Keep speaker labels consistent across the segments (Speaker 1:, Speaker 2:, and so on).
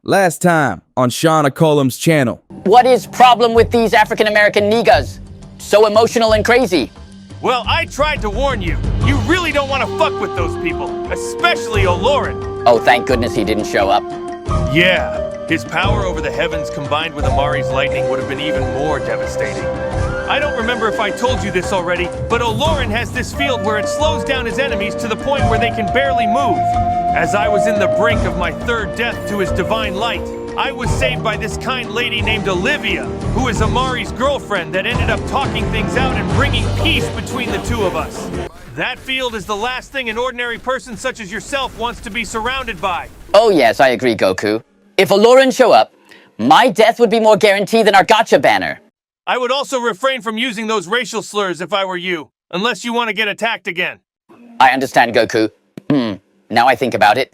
Speaker 1: Last time on Sean Acolum's channel.
Speaker 2: What is problem with these African-American niggas? So emotional and crazy.
Speaker 3: Well, I tried to warn you. You really don't want to fuck with those people, especially Olorun.
Speaker 2: Oh, thank goodness he didn't show up.
Speaker 3: Yeah, his power over the heavens combined with Amari's lightning would have been even more devastating. I don't remember if I told you this already, but Olorun has this field where it slows down his enemies to the point where they can barely move. As I was in the brink of my third death to his divine light, I was saved by this kind lady named Olivia, who is Amari's girlfriend that ended up talking things out and bringing peace between the two of us. That field is the last thing an ordinary person such as yourself wants to be surrounded by.
Speaker 2: Oh yes, I agree, Goku. If Olorun show up, my death would be more guaranteed than our gotcha banner.
Speaker 3: I would also refrain from using those racial slurs if I were you, unless you want to get attacked again.
Speaker 2: I understand, Goku. Now I think about it.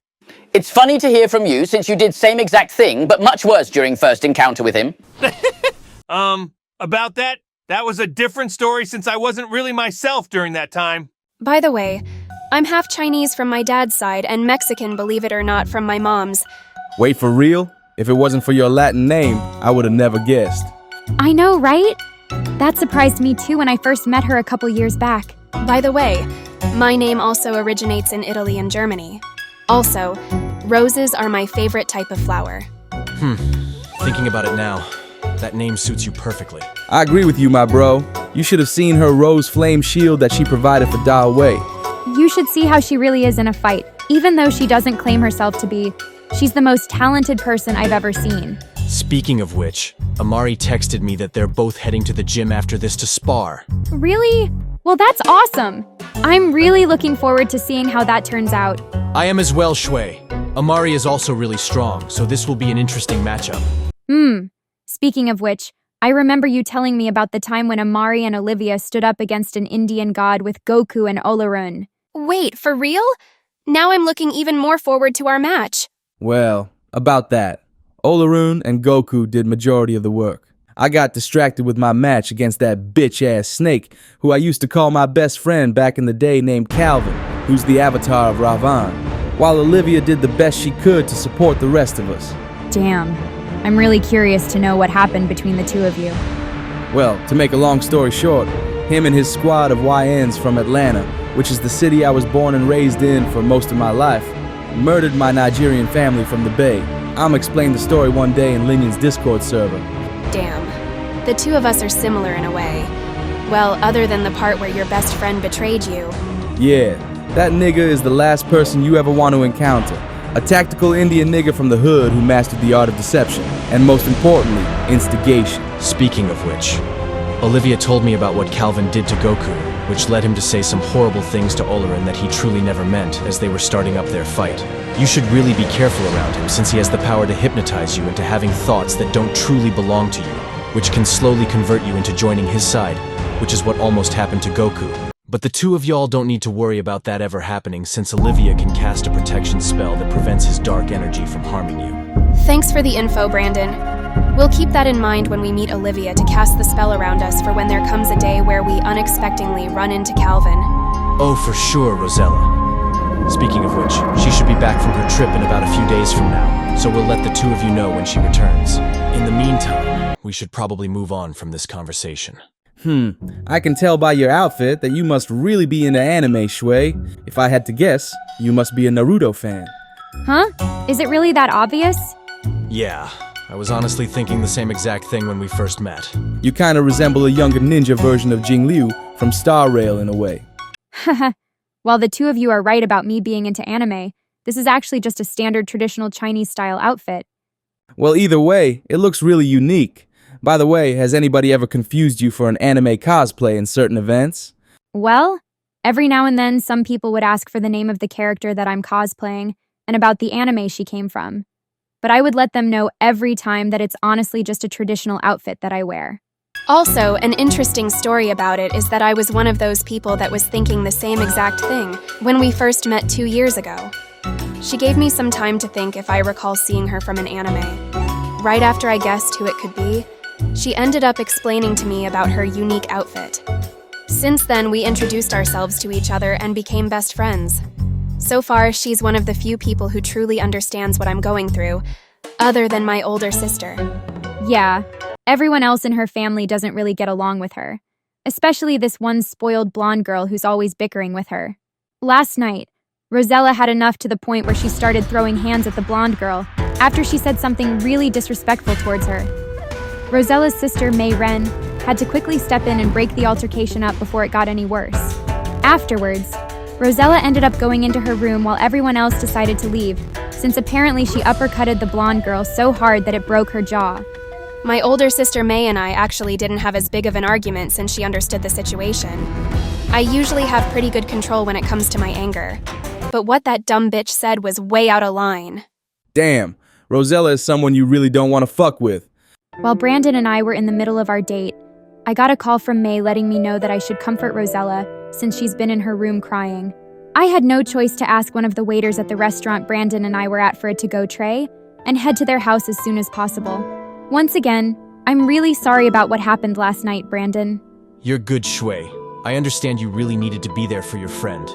Speaker 2: It's funny to hear from you since you did same exact thing, but much worse during first encounter with him.
Speaker 3: About that was a different story since I wasn't really myself during that time.
Speaker 4: By the way, I'm half Chinese from my dad's side and Mexican, believe it or not, from my mom's.
Speaker 1: Wait, for real? If it wasn't for your Latin name, I would have never guessed.
Speaker 5: I know, right? That surprised me too when I first met her a couple years back.
Speaker 4: By the way, my name also originates in Italy and Germany. Also, roses are my favorite type of flower.
Speaker 6: Thinking about it now, that name suits you perfectly.
Speaker 1: I agree with you, my bro. You should have seen her rose flame shield that she provided for Da Wei.
Speaker 5: You should see how she really is in a fight. Even though she doesn't claim herself to be, she's the most talented person I've ever seen.
Speaker 6: Speaking of which, Amari texted me that they're both heading to the gym after this to spar.
Speaker 5: Really? Well, that's awesome. I'm really looking forward to seeing how that turns out.
Speaker 6: I am as well, Shui. Amari is also really strong, so this will be an interesting matchup.
Speaker 5: Speaking of which, I remember you telling me about the time when Amari and Olivia stood up against an Indian god with Goku and Olorun.
Speaker 4: Wait, for real? Now I'm looking even more forward to our match.
Speaker 1: Well, about that. Olorun and Goku did majority of the work. I got distracted with my match against that bitch-ass snake, who I used to call my best friend back in the day named Calvin, who's the avatar of Ravan, while Olivia did the best she could to support the rest of us.
Speaker 5: Damn. I'm really curious to know what happened between the two of you.
Speaker 1: Well, to make a long story short, him and his squad of YNs from Atlanta, which is the city I was born and raised in for most of my life, murdered my Nigerian family from the Bay. I'ma explain the story one day in Linion's Discord server.
Speaker 4: Damn. The two of us are similar in a way. Well, other than the part where your best friend betrayed you.
Speaker 1: Yeah, that nigga is the last person you ever want to encounter. A tactical Indian nigga from the hood who mastered the art of deception, and most importantly, instigation.
Speaker 6: Speaking of which, Olivia told me about what Calvin did to Goku, which led him to say some horrible things to Olorun that he truly never meant as they were starting up their fight. You should really be careful around him since he has the power to hypnotize you into having thoughts that don't truly belong to you, which can slowly convert you into joining his side, which is what almost happened to Goku. But the two of y'all don't need to worry about that ever happening since Olivia can cast a protection spell that prevents his dark energy from harming you.
Speaker 4: Thanks for the info, Brandon. We'll keep that in mind when we meet Olivia to cast the spell around us for when there comes a day where we unexpectedly run into Calvin.
Speaker 6: Oh, for sure, Rosella. Speaking of which, she should be back from her trip in about a few days from now, so we'll let the two of you know when she returns. In the meantime, we should probably move on from this conversation.
Speaker 1: I can tell by your outfit that you must really be into anime, Shui. If I had to guess, you must be a Naruto fan.
Speaker 5: Huh? Is it really that obvious?
Speaker 6: Yeah, I was honestly thinking the same exact thing when we first met.
Speaker 1: You kinda resemble a younger ninja version of Jingliu from Star Rail in a way.
Speaker 5: Haha. While the two of you are right about me being into anime, this is actually just a standard traditional Chinese-style outfit.
Speaker 1: Well, either way, it looks really unique. By the way, has anybody ever confused you for an anime cosplay in certain events?
Speaker 5: Well, every now and then some people would ask for the name of the character that I'm cosplaying and about the anime she came from. But I would let them know every time that it's honestly just a traditional outfit that I wear.
Speaker 4: Also, an interesting story about it is that I was one of those people that was thinking the same exact thing when we first met 2 years ago. She gave me some time to think if I recall seeing her from an anime. Right after I guessed who it could be, she ended up explaining to me about her unique outfit. Since then, we introduced ourselves to each other and became best friends. So far, she's one of the few people who truly understands what I'm going through, other than my older sister.
Speaker 5: Yeah, everyone else in her family doesn't really get along with her, especially this one spoiled blonde girl who's always bickering with her. Last night, Rosella had enough to the point where she started throwing hands at the blonde girl after she said something really disrespectful towards her. Rosella's sister, Mei Ren, had to quickly step in and break the altercation up before it got any worse. Afterwards, Rosella ended up going into her room while everyone else decided to leave, since apparently she uppercutted the blonde girl so hard that it broke her jaw.
Speaker 4: My older sister Mei and I actually didn't have as big of an argument since she understood the situation. I usually have pretty good control when it comes to my anger, but what that dumb bitch said was way out of line.
Speaker 1: Damn, Rosella is someone you really don't want to fuck with.
Speaker 5: While Brandon and I were in the middle of our date, I got a call from Mei letting me know that I should comfort Rosella since she's been in her room crying. I had no choice to ask one of the waiters at the restaurant Brandon and I were at for a to-go tray and head to their house as soon as possible. Once again, I'm really sorry about what happened last night, Brandon.
Speaker 6: You're good, Shui. I understand you really needed to be there for your friend.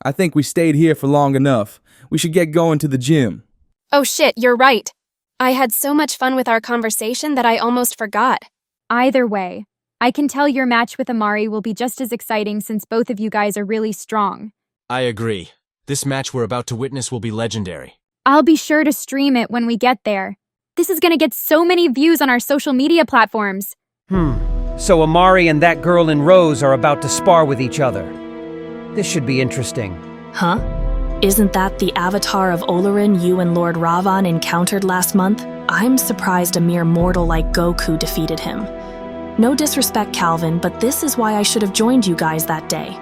Speaker 1: I think we stayed here for long enough. We should get going to the gym.
Speaker 4: Oh shit, you're right. I had so much fun with our conversation that I almost forgot.
Speaker 5: Either way, I can tell your match with Amari will be just as exciting since both of you guys are really strong.
Speaker 6: I agree. This match we're about to witness will be legendary.
Speaker 5: I'll be sure to stream it when we get there. This is gonna get so many views on our social media platforms.
Speaker 7: So Amari and that girl in Rose are about to spar with each other. This should be interesting.
Speaker 8: Huh? Isn't that the avatar of Olorun you and Lord Ravan encountered last month? I'm surprised a mere mortal like Goku defeated him. No disrespect, Calvin, but this is why I should have joined you guys that day.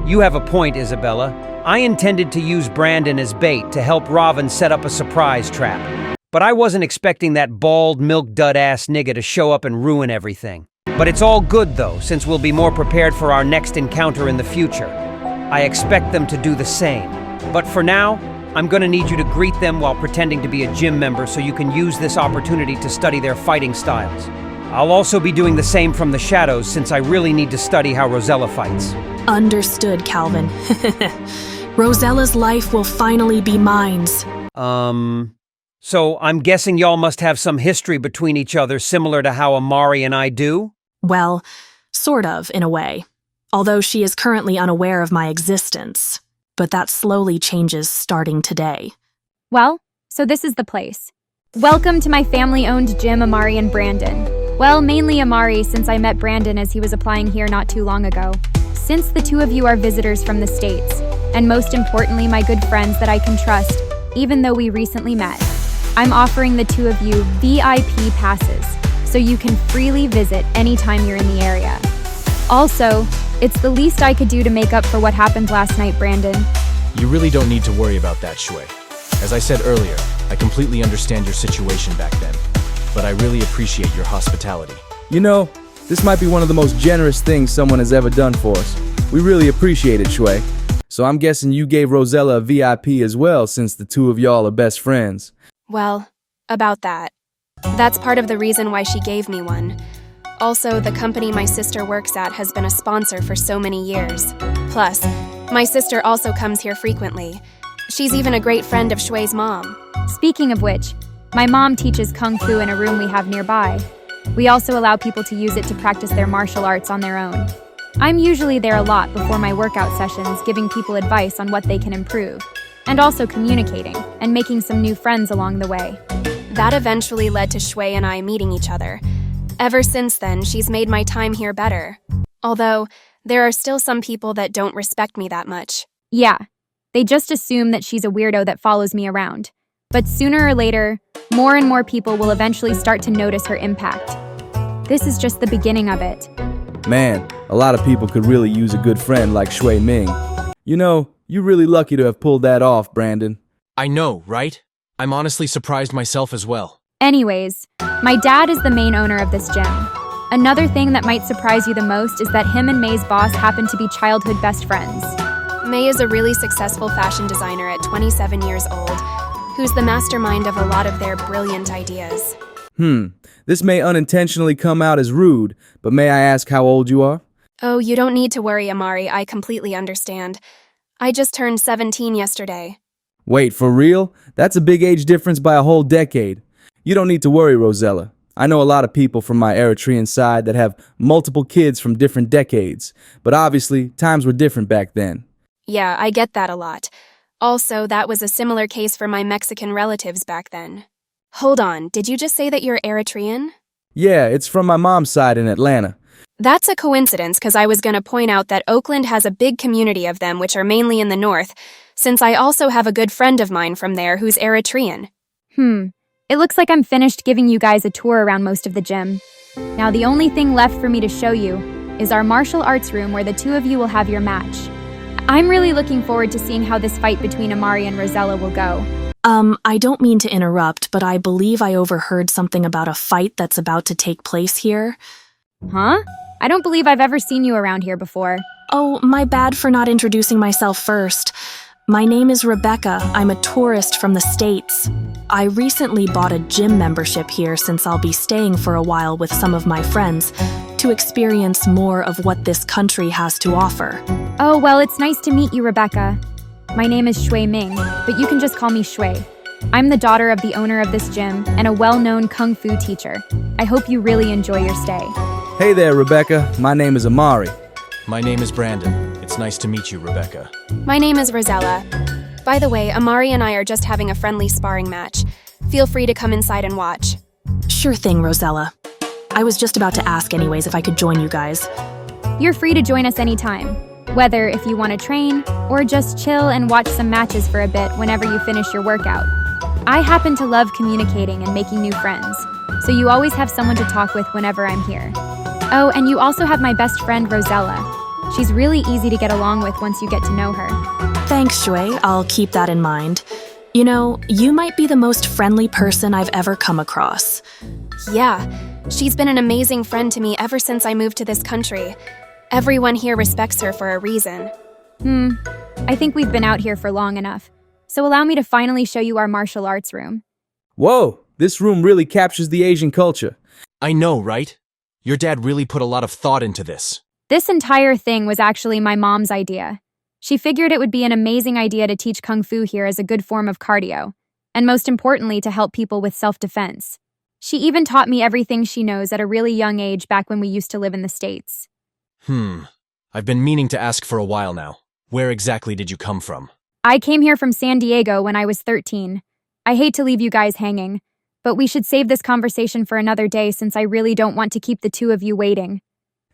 Speaker 7: You have a point, Isabella. I intended to use Brandon as bait to help Ravan set up a surprise trap. But I wasn't expecting that bald, milk-dud-ass nigga to show up and ruin everything. But it's all good, though, since we'll be more prepared for our next encounter in the future. I expect them to do the same. But for now, I'm gonna need you to greet them while pretending to be a gym member so you can use this opportunity to study their fighting styles. I'll also be doing the same from the shadows since I really need to study how Rosella fights.
Speaker 8: Understood, Calvin. Rosella's life will finally be mine's.
Speaker 7: So I'm guessing y'all must have some history between each other similar to how Amari and I do?
Speaker 8: Well, sort of, in a way. Although she is currently unaware of my existence. But that slowly changes starting today.
Speaker 5: Well, so this is the place. Welcome to my family-owned gym, Amari and Brandon. Well, mainly Amari, since I met Brandon as he was applying here not too long ago. Since the two of you are visitors from the States, and most importantly, my good friends that I can trust, even though we recently met, I'm offering the two of you VIP passes, so you can freely visit anytime you're in the area. Also, it's the least I could do to make up for what happened last night, Brandon.
Speaker 6: You really don't need to worry about that, Shui. As I said earlier, I completely understand your situation back then, but I really appreciate your hospitality.
Speaker 1: You know, this might be one of the most generous things someone has ever done for us. We really appreciate it, Shui. So I'm guessing you gave Rosella a VIP as well, since the two of y'all are best friends.
Speaker 4: Well, about that. That's part of the reason why she gave me one. Also, the company my sister works at has been a sponsor for so many years. Plus, my sister also comes here frequently. She's even a great friend of Shui's mom.
Speaker 5: Speaking of which, my mom teaches Kung Fu in a room we have nearby. We also allow people to use it to practice their martial arts on their own. I'm usually there a lot before my workout sessions, giving people advice on what they can improve, and also communicating and making some new friends along the way.
Speaker 4: That eventually led to Shui and I meeting each other. Ever since then, she's made my time here better. Although, there are still some people that don't respect me that much.
Speaker 5: Yeah, they just assume that she's a weirdo that follows me around. But sooner or later, more and more people will eventually start to notice her impact. This is just the beginning of it.
Speaker 1: Man, a lot of people could really use a good friend like Shui Ming. You know, you're really lucky to have pulled that off, Brandon.
Speaker 6: I know, right? I'm honestly surprised myself as well.
Speaker 5: Anyways, my dad is the main owner of this gym. Another thing that might surprise you the most is that him and May's boss happen to be childhood best friends.
Speaker 4: May is a really successful fashion designer at 27 years old, who's the mastermind of a lot of their brilliant ideas.
Speaker 1: This may unintentionally come out as rude, but may I ask how old you are?
Speaker 4: Oh, you don't need to worry, Amari. I completely understand. I just turned 17 yesterday.
Speaker 1: Wait, for real? That's a big age difference by a whole decade. You don't need to worry, Rosella. I know a lot of people from my Eritrean side that have multiple kids from different decades, but obviously, times were different back then.
Speaker 4: Yeah, I get that a lot. Also, that was a similar case for my Mexican relatives back then. Hold on, did you just say that you're Eritrean?
Speaker 1: Yeah, it's from my mom's side in Atlanta.
Speaker 4: That's a coincidence because I was going to point out that Oakland has a big community of them which are mainly in the north, since I also have a good friend of mine from there who's Eritrean.
Speaker 5: It looks like I'm finished giving you guys a tour around most of the gym. Now the only thing left for me to show you is our martial arts room where the two of you will have your match. I'm really looking forward to seeing how this fight between Amari and Rosella will go.
Speaker 8: I don't mean to interrupt, but I believe I overheard something about a fight that's about to take place here.
Speaker 5: Huh? I don't believe I've ever seen you around here before.
Speaker 8: Oh, my bad for not introducing myself first. My name is Rebecca. I'm a tourist from the States. I recently bought a gym membership here since I'll be staying for a while with some of my friends to experience more of what this country has to offer.
Speaker 5: Oh, well, it's nice to meet you, Rebecca. My name is Shui Ming, but you can just call me Shui. I'm the daughter of the owner of this gym and a well-known kung fu teacher. I hope you really enjoy your stay.
Speaker 1: Hey there, Rebecca. My name is Amari.
Speaker 6: My name is Brandon. It's nice to meet you, Rebecca.
Speaker 4: My name is Rosella. By the way, Amari and I are just having a friendly sparring match. Feel free to come inside and watch.
Speaker 8: Sure thing, Rosella. I was just about to ask anyways if I could join you guys.
Speaker 5: You're free to join us anytime, whether if you want to train or just chill and watch some matches for a bit whenever you finish your workout. I happen to love communicating and making new friends, so you always have someone to talk with whenever I'm here. Oh, and you also have my best friend, Rosella. She's really easy to get along with once you get to know her.
Speaker 8: Thanks, Shui. I'll keep that in mind. You know, you might be the most friendly person I've ever come across.
Speaker 4: Yeah, she's been an amazing friend to me ever since I moved to this country. Everyone here respects her for a reason.
Speaker 5: I think we've been out here for long enough. So allow me to finally show you our martial arts room.
Speaker 1: Whoa, this room really captures the Asian culture.
Speaker 6: I know, right? Your dad really put a lot of thought into this.
Speaker 5: This entire thing was actually my mom's idea. She figured it would be an amazing idea to teach kung fu here as a good form of cardio, and most importantly, to help people with self-defense. She even taught me everything she knows at a really young age back when we used to live in the States.
Speaker 6: I've been meaning to ask for a while now. Where exactly did you come from?
Speaker 5: I came here from San Diego when I was 13. I hate to leave you guys hanging, but we should save this conversation for another day since I really don't want to keep the two of you waiting.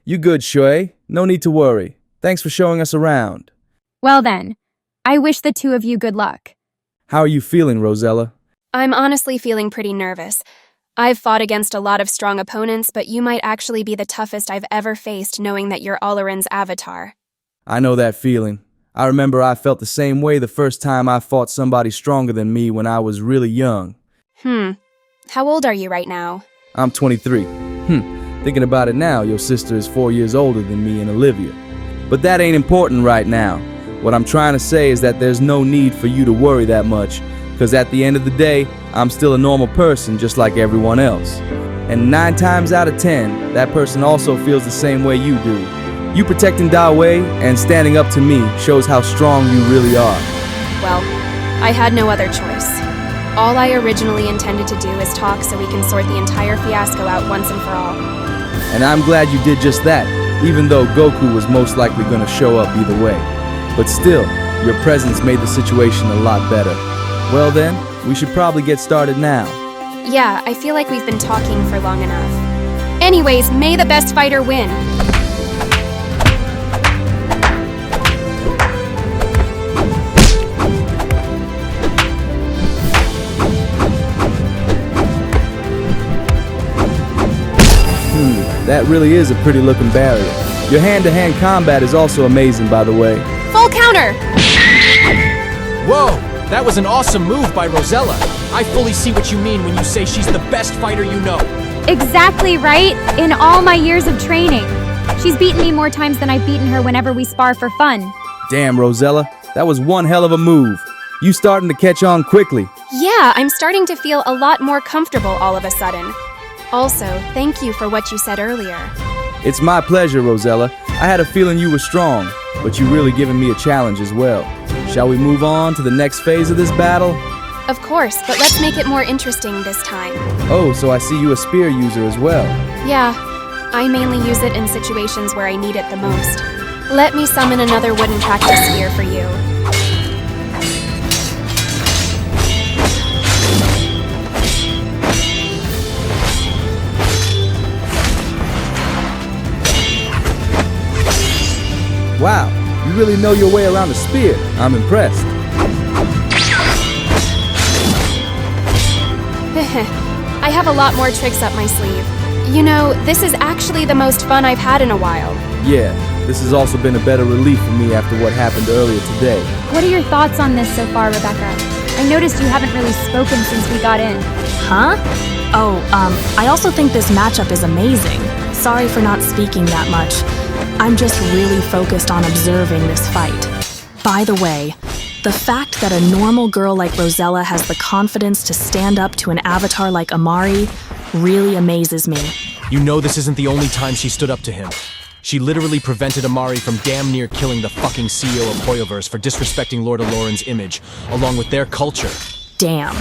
Speaker 1: You good, Shui? No need to worry. Thanks for showing us around.
Speaker 5: Well then, I wish the two of you good luck.
Speaker 1: How are you feeling, Rosella?
Speaker 4: I'm honestly feeling pretty nervous. I've fought against a lot of strong opponents, but you might actually be the toughest I've ever faced knowing that you're Olorun's avatar.
Speaker 1: I know that feeling. I remember I felt the same way the first time I fought somebody stronger than me when I was really young.
Speaker 4: How old are you right now?
Speaker 1: I'm 23. Thinking about it now, your sister is 4 years older than me and Olivia. But that ain't important right now. What I'm trying to say is that there's no need for you to worry that much, because at the end of the day, I'm still a normal person just like everyone else. And 9 times out of 10, that person also feels the same way you do. You protecting Dawei and standing up to me shows how strong you really are.
Speaker 4: Well, I had no other choice. All I originally intended to do is talk so we can sort the entire fiasco out once and for all.
Speaker 1: And I'm glad you did just that, even though Goku was most likely going to show up either way. But still, your presence made the situation a lot better. Well then, we should probably get started now.
Speaker 4: Yeah, I feel like we've been talking for long enough. Anyways, may the best fighter win.
Speaker 1: That really is a pretty looking barrier. Your hand-to-hand combat is also amazing, by the way.
Speaker 4: Full counter!
Speaker 6: Whoa! That was an awesome move by Rosella. I fully see what you mean when you say she's the best fighter you know.
Speaker 5: Exactly right, in all my years of training. She's beaten me more times than I've beaten her whenever we spar for fun.
Speaker 1: Damn, Rosella, that was one hell of a move. You starting to catch on quickly.
Speaker 4: Yeah, I'm starting to feel a lot more comfortable all of a sudden. Also, thank you for what you said earlier.
Speaker 1: It's my pleasure, Rosella. I had a feeling you were strong. but you've really given me a challenge as well. Shall we move on to the next phase of this battle?
Speaker 4: Of course, but let's make it more interesting this time.
Speaker 1: Oh, so I see you a spear user as well.
Speaker 4: Yeah, I mainly use it in situations where I need it the most. Let me summon another wooden practice spear for you.
Speaker 1: Wow, you really know your way around a spear. I'm impressed.
Speaker 4: I have a lot more tricks up my sleeve. You know, this is actually the most fun I've had in a while.
Speaker 1: Yeah, this has also been a better relief for me after what happened earlier today.
Speaker 5: What are your thoughts on this so far, Rebecca? I noticed you haven't really spoken since we got in.
Speaker 8: Huh? Oh, I also think this matchup is amazing. Sorry for not speaking that much. I'm just really focused on observing this fight. By the way, the fact that a normal girl like Rosella has the confidence to stand up to an avatar like Amari really amazes me.
Speaker 6: You know this isn't the only time she stood up to him. She literally prevented Amari from damn near killing the fucking CEO of Hoyoverse for disrespecting Lord Olorun's image, along with their culture.
Speaker 8: Damn.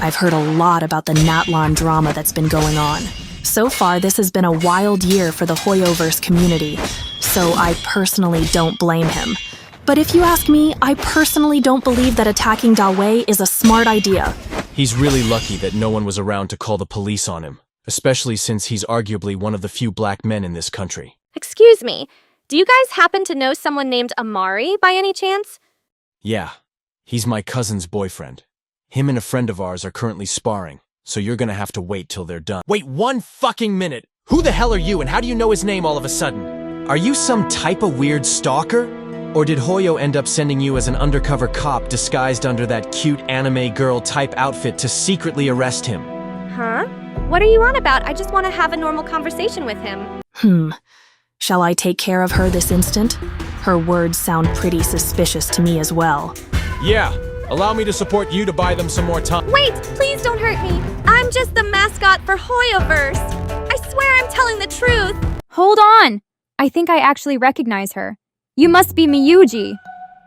Speaker 8: I've heard a lot about the Natlan drama that's been going on. So far, this has been a wild year for the Hoyoverse community, so I personally don't blame him. But if you ask me, I personally don't believe that attacking Dawei is a smart idea.
Speaker 6: He's really lucky that no one was around to call the police on him, especially since he's arguably one of the few black men in this country.
Speaker 9: Excuse me, do you guys happen to know someone named Amari by any chance?
Speaker 6: Yeah, he's my cousin's boyfriend. Him and a friend of ours are currently sparring, so you're gonna have to wait till they're done. Wait 1 fucking minute! Who the hell are you and how do you know his name all of a sudden? Are you some type of weird stalker? Or did Hoyo end up sending you as an undercover cop disguised under that cute anime girl type outfit to secretly arrest him?
Speaker 9: Huh? What are you on about? I just want to have a normal conversation with him.
Speaker 8: Shall I take care of her this instant? Her words sound pretty suspicious to me as well.
Speaker 6: Yeah, allow me to support you to buy them some more time.
Speaker 9: Wait, please don't hurt me. I'm just the mascot for Hoyoverse. I swear I'm telling the truth.
Speaker 5: Hold on! I think I actually recognize her. You must be Miyouji.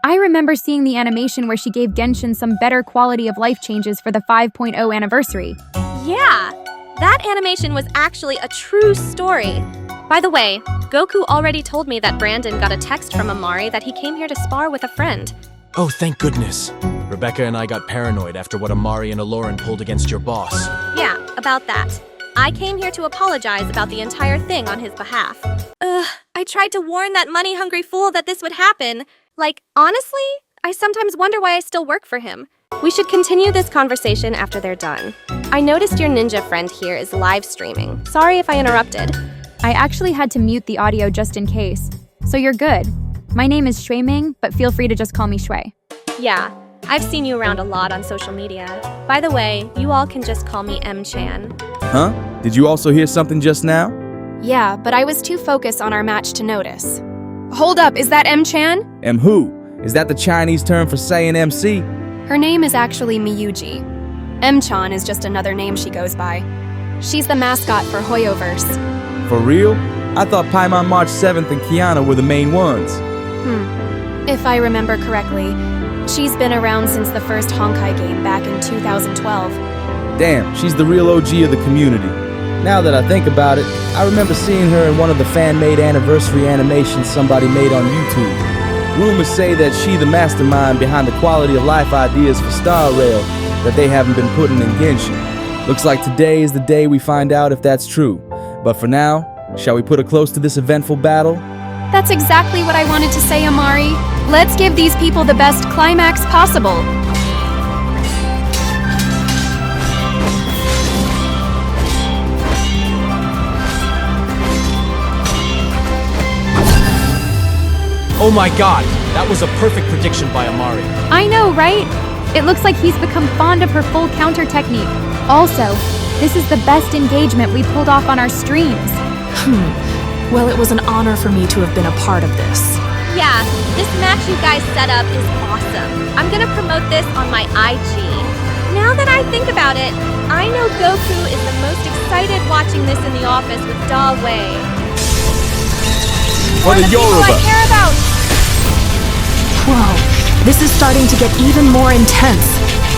Speaker 5: I remember seeing the animation where she gave Genshin some better quality of life changes for the 5.0 anniversary.
Speaker 9: Yeah, that animation was actually a true story. By the way, Goku already told me that Brandon got a text from Amari that he came here to spar with a friend.
Speaker 6: Oh, thank goodness. Rebecca and I got paranoid after what Amari and Olorun pulled against your boss.
Speaker 9: Yeah, about that. I came here to apologize about the entire thing on his behalf. I tried to warn that money-hungry fool that this would happen. Like, honestly, I sometimes wonder why I still work for him. We should continue this conversation after they're done. I noticed your ninja friend here is live streaming. Sorry if I interrupted.
Speaker 5: I actually had to mute the audio just in case. So you're good. My name is Shui Ming, but feel free to just call me Shui.
Speaker 9: Yeah, I've seen you around a lot on social media. By the way, you all can just call me M-chan.
Speaker 1: Huh? Did you also hear something just now?
Speaker 4: Yeah, but I was too focused on our match to notice. Hold up, is that M-chan?
Speaker 1: M who? Is that the Chinese term for saying MC?
Speaker 4: Her name is actually Miyouji. M-chan is just another name she goes by. She's the mascot for Hoyoverse.
Speaker 1: For real? I thought Paimon March 7th and Kiana were the main ones.
Speaker 4: If I remember correctly, she's been around since the first Honkai game back in 2012.
Speaker 1: Damn, she's the real OG of the community. Now that I think about it, I remember seeing her in one of the fan-made anniversary animations somebody made on YouTube. Rumors say that she's the mastermind behind the quality of life ideas for Star Rail that they haven't been putting in Genshin. Looks like today is the day we find out if that's true. But for now, shall we put a close to this eventful battle?
Speaker 4: That's exactly what I wanted to say, Amari. Let's give these people the best climax possible.
Speaker 6: Oh my god, that was a perfect prediction by Amari.
Speaker 5: I know, right? It looks like he's become fond of her full counter technique. Also, this is the best engagement we pulled off on our streams.
Speaker 8: Well, it was an honor for me to have been a part of this.
Speaker 9: Yeah, this match you guys set up is awesome. I'm gonna promote this on my IG. Now that I think about it, I know Goku is the most excited watching this in the office with Da Wei.
Speaker 1: For the
Speaker 9: people I
Speaker 1: Yoruba!
Speaker 9: care about!
Speaker 8: Whoa, this is starting to get even more intense.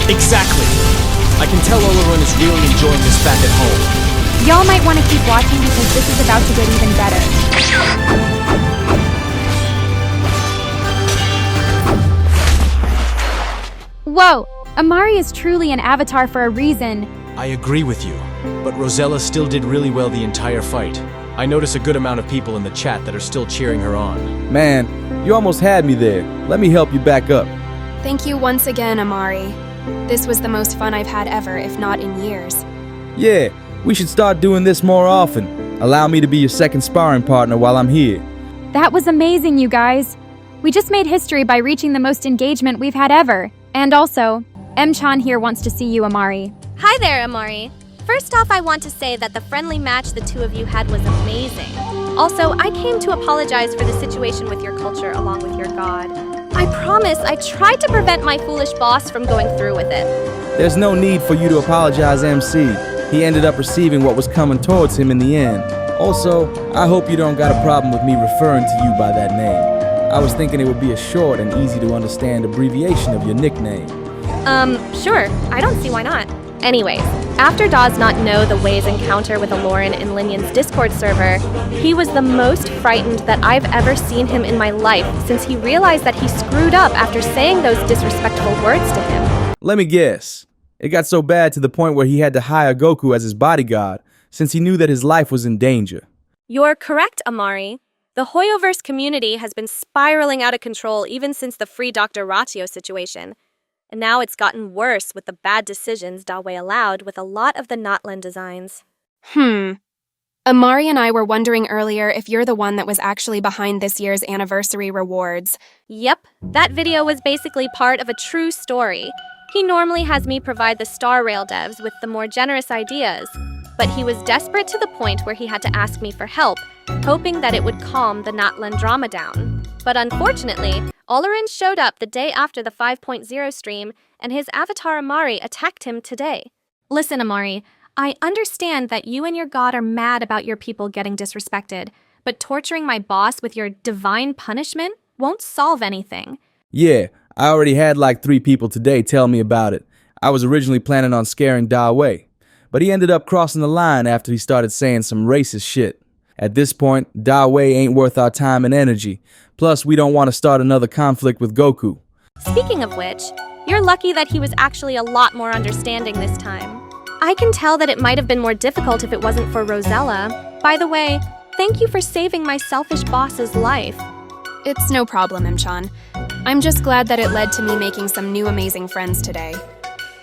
Speaker 6: Exactly. I can tell Olorun is really enjoying this back at home.
Speaker 5: Y'all might want to keep watching because this is about to get even better. Whoa! Amari is truly an avatar for a reason.
Speaker 6: I agree with you, but Rosella still did really well the entire fight. I notice a good amount of people in the chat that are still cheering her on.
Speaker 1: Man, you almost had me there. Let me help you back up.
Speaker 4: Thank you once again, Amari. This was the most fun I've had ever, if not in years.
Speaker 1: Yeah, we should start doing this more often. Allow me to be your second sparring partner while I'm here.
Speaker 5: That was amazing, you guys. We just made history by reaching the most engagement we've had ever. And also, M-chan here wants to see you, Amari.
Speaker 9: Hi there, Amari. First off, I want to say that the friendly match the two of you had was amazing. Also, I came to apologize for the situation with your culture along with your god. I promise I tried to prevent my foolish boss from going through with it.
Speaker 1: There's no need for you to apologize, MC. He ended up receiving what was coming towards him in the end. Also, I hope you don't got a problem with me referring to you by that name. I was thinking it would be a short and easy to understand abbreviation of your nickname.
Speaker 9: Sure. I don't see why not. Anyways, after Does Not Know the Way's encounter with Olorun in Linyan's Discord server, he was the most frightened that I've ever seen him in my life since he realized that he screwed up after saying those disrespectful words to him.
Speaker 1: Let me guess. It got so bad to the point where he had to hire Goku as his bodyguard, since he knew that his life was in danger.
Speaker 9: You're correct, Amari. The Hoyoverse community has been spiraling out of control even since the Free Dr. Ratio situation. And now it's gotten worse with the bad decisions Dawei allowed with a lot of the Notland designs.
Speaker 4: Amari and I were wondering earlier if you're the one that was actually behind this year's anniversary rewards.
Speaker 9: Yep, that video was basically part of a true story. He normally has me provide the Star Rail devs with the more generous ideas, but he was desperate to the point where he had to ask me for help, hoping that it would calm the Notland drama down. But unfortunately, Olorun showed up the day after the 5.0 stream, and his avatar Amari attacked him today. Listen, Amari, I understand that you and your god are mad about your people getting disrespected, but torturing my boss with your divine punishment won't solve anything.
Speaker 1: Yeah, I already had like 3 people today tell me about it. I was originally planning on scaring Dawei, but he ended up crossing the line after he started saying some racist shit. At this point, Dawei ain't worth our time and energy. Plus, we don't want to start another conflict with Goku.
Speaker 9: Speaking of which, you're lucky that he was actually a lot more understanding this time. I can tell that it might have been more difficult if it wasn't for Rosella. By the way, thank you for saving my selfish boss's life.
Speaker 4: It's no problem, M-chan. I'm just glad that it led to me making some new amazing friends today.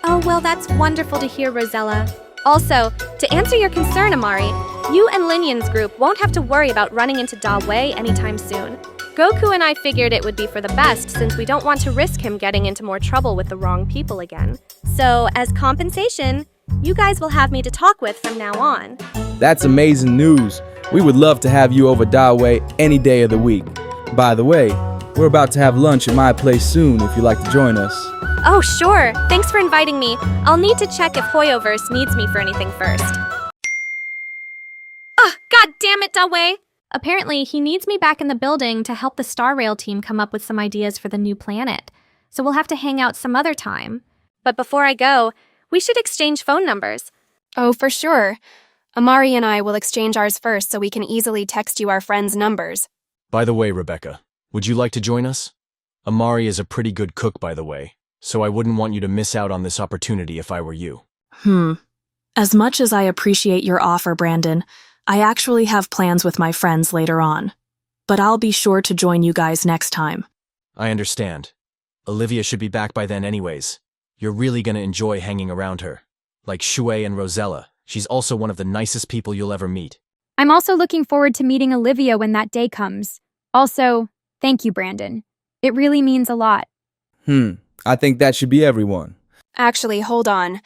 Speaker 9: Oh, well, that's wonderful to hear, Rosella. Also, to answer your concern, Amari, you and Linyan's group won't have to worry about running into Dawei anytime soon. Goku and I figured it would be for the best since we don't want to risk him getting into more trouble with the wrong people again. So, as compensation, you guys will have me to talk with from now on.
Speaker 1: That's amazing news. We would love to have you over Dawei any day of the week. By the way, we're about to have lunch at my place soon if you'd like to join us.
Speaker 9: Oh, sure. Thanks for inviting me. I'll need to check if Hoyoverse needs me for anything first. Ugh, god damn it, Dawei! Apparently, he needs me back in the building to help the Star Rail team come up with some ideas for the new planet. So we'll have to hang out some other time. But before I go, we should exchange phone numbers.
Speaker 4: Oh, for sure. Amari and I will exchange ours first so we can easily text you our friends' numbers.
Speaker 6: By the way, Rebecca, would you like to join us? Amari is a pretty good cook, by the way, so I wouldn't want you to miss out on this opportunity if I were you.
Speaker 8: As much as I appreciate your offer, Brandon, I actually have plans with my friends later on. But I'll be sure to join you guys next time.
Speaker 6: I understand. Olivia should be back by then anyways. You're really gonna enjoy hanging around her. Like Shui and Rosella, she's also one of the nicest people you'll ever meet.
Speaker 5: I'm also looking forward to meeting Olivia when that day comes. Also, thank you, Brandon. It really means a lot.
Speaker 1: I think that should be everyone.
Speaker 4: Actually, hold on.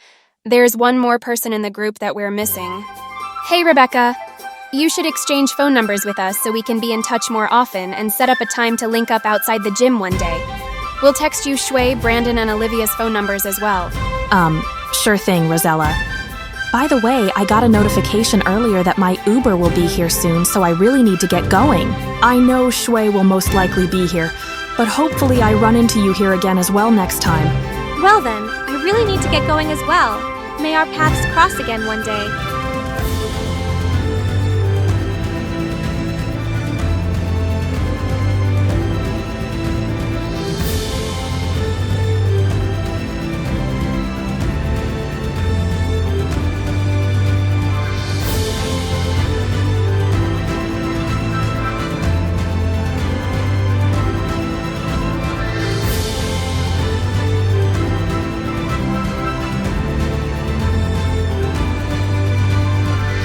Speaker 4: There's one more person in the group that we're missing. Hey, Rebecca. You should exchange phone numbers with us so we can be in touch more often and set up a time to link up outside the gym one day. We'll text you Shui, Brandon, and Olivia's phone numbers as well.
Speaker 8: Sure thing, Rosella. By the way, I got a notification earlier that my Uber will be here soon, so I really need to get going. I know Shui will most likely be here, but hopefully I run into you here again as well next time.
Speaker 9: Well then, I really need to get going as well. May our paths cross again one day.